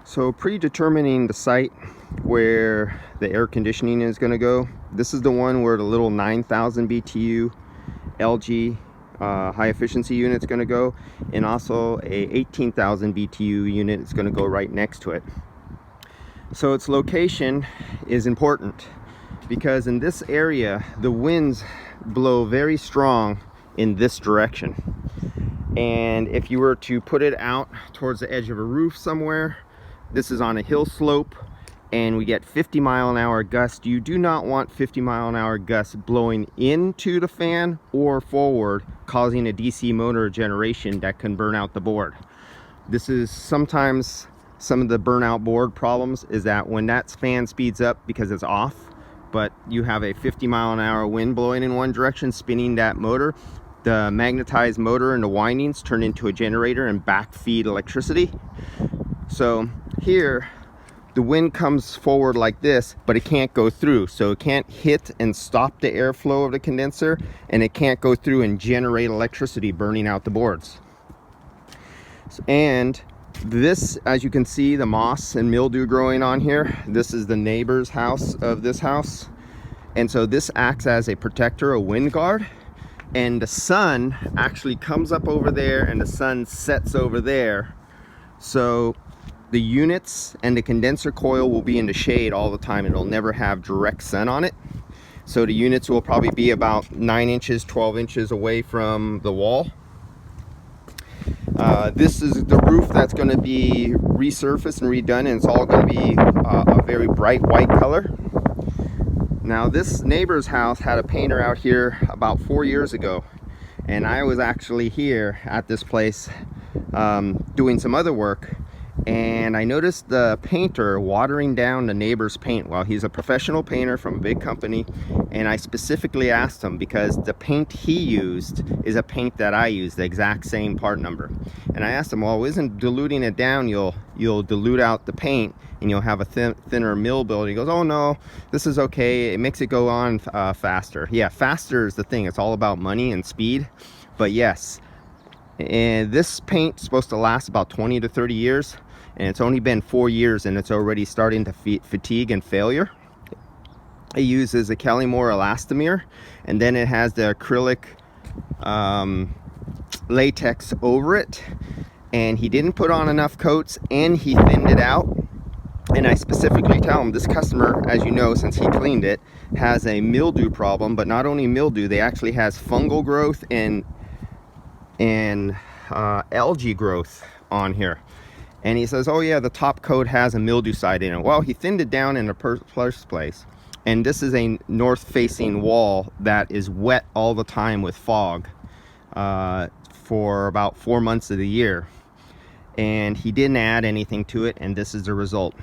So predetermining the site where the air conditioning is going to go, this is the one where the little 9,000 BTU LG high efficiency unit is going to go, and also a 18,000 BTU unit is going to go right next to it. So its location is important because in this area the winds blow very strong in this direction, and if you were to put it out towards the edge of a roof somewhere, this is on a hill slope and we get 50-mile-an-hour gusts. You do not want 50-mile-an-hour gusts blowing into the fan or forward, causing a DC motor generation that can burn out the board. This is sometimes some of the burnout board problems, is that when that fan speeds up because it's off, but you have a 50-mile-an-hour wind blowing in one direction, spinning that motor, the magnetized motor and the windings turn into a generator and backfeed electricity. So here the wind comes forward like this, but it can't go through, so it can't hit and stop the airflow of the condenser, and it can't go through and generate electricity, burning out the boards. And this, as you can see, the moss and mildew growing on here, this is the neighbor's house of this house, and so this acts as a protector, a wind guard. And the sun actually comes up over there and the sun sets over there, so the units and the condenser coil will be in the shade all the time. It'll never have direct sun on it. So the units will probably be about 9 inches, 12 inches away from the wall. This is the roof that's going to be resurfaced and redone, and it's all going to be a very bright white color. Now this neighbor's house had a painter out here about 4 years ago, and I was actually here at this place doing some other work, and I noticed the painter watering down the neighbor's paint. Well, he's a professional painter from a big company, and I specifically asked him because the paint he used is a paint that I use, the exact same part number. And I asked him, well, isn't diluting it down, you'll dilute out the paint and you'll have a thinner mill build? He goes, oh no, this is okay, it makes it go on faster. Yeah, faster is the thing, it's all about money and speed. But yes, and this paint is supposed to last about 20 to 30 years, and it's only been 4 years and it's already starting to fatigue and failure. It uses a Kelly-Moore elastomer, and then it has the acrylic latex over it, and he didn't put on enough coats and he thinned it out. And I specifically tell him, this customer, as you know, since he cleaned it, has a mildew problem, but not only mildew, they actually has fungal growth and algae growth on here. And he says, oh yeah, the top coat has a mildew side in it. Well, he thinned it down in the first place, and this is a north facing wall that is wet all the time with fog for about 4 months of the year, and he didn't add anything to it, and this is the result.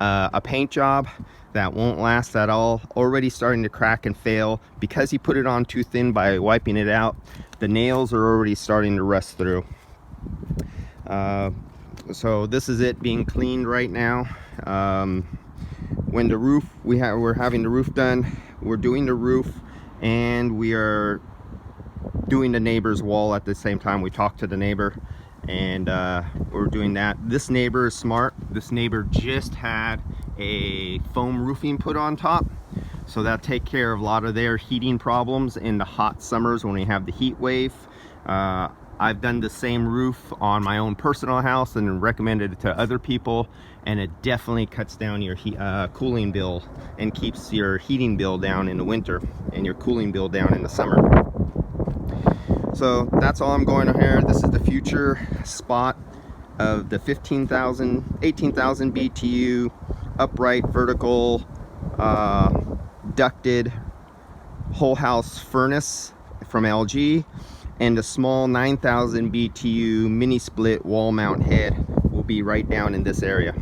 A paint job that won't last at all, already starting to crack and fail because he put it on too thin by wiping it out. The nails are already starting to rust through. So this is it being cleaned right now. When the roof, we're having the roof done, we're doing the roof, and we are doing the neighbor's wall at the same time. We talked to the neighbor, and we're doing that. This neighbor is smart. This neighbor just had a foam roofing put on top, so that'll take care of a lot of their heating problems in the hot summers when we have the heat wave. I've done the same roof on my own personal house and recommended it to other people, and it definitely cuts down your cooling bill and keeps your heating bill down in the winter and your cooling bill down in the summer. So that's all I'm going to here. This is the future spot of the 18,000 BTU upright vertical ducted whole house furnace from LG, and a small 9,000 BTU mini split wall mount head will be right down in this area.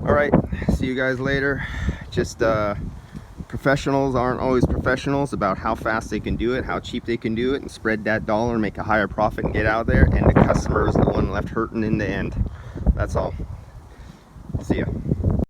All right, see you guys later. Just professionals aren't always professionals about how fast they can do it, how cheap they can do it, and spread that dollar and make a higher profit and get out of there, and the customer is the one left hurting in the end. That's all. See ya.